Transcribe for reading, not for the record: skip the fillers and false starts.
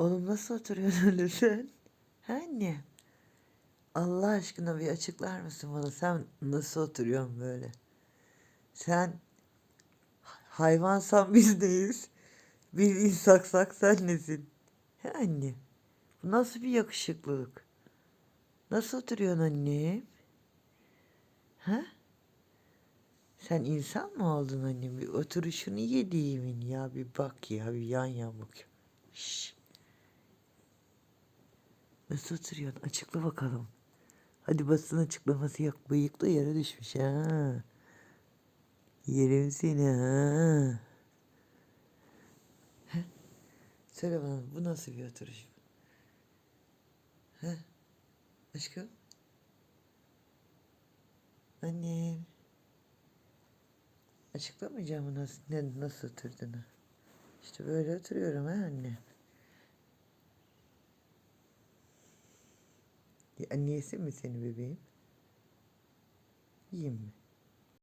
Oğlum nasıl oturuyorsun öyle sen? He anne? Allah aşkına bir açıklar mısın bana? Sen nasıl oturuyorsun böyle? Sen hayvansan biz neyiz? Biz insaksak sen nesin? He anne? Bu nasıl bir yakışıklılık? Nasıl oturuyorsun annem? Ha? Sen insan mı oldun annem? Bir oturuşunu yediğimin ya bir bak ya bir yan yan bak. Şşş. Nasıl oturuyorsun? Açıkla bakalım. Hadi basın açıklaması yok. Bıyıklı yere düşmüş ha. Yerim seni ha. Söyle bana bu nasıl bir oturuş? Ha? Aşkım? Annem. Açıklamayacağım mı nasıl oturduğunu? İşte böyle oturuyorum ha anne. Annesi mi seni bebeğim? Yiyeyim mi?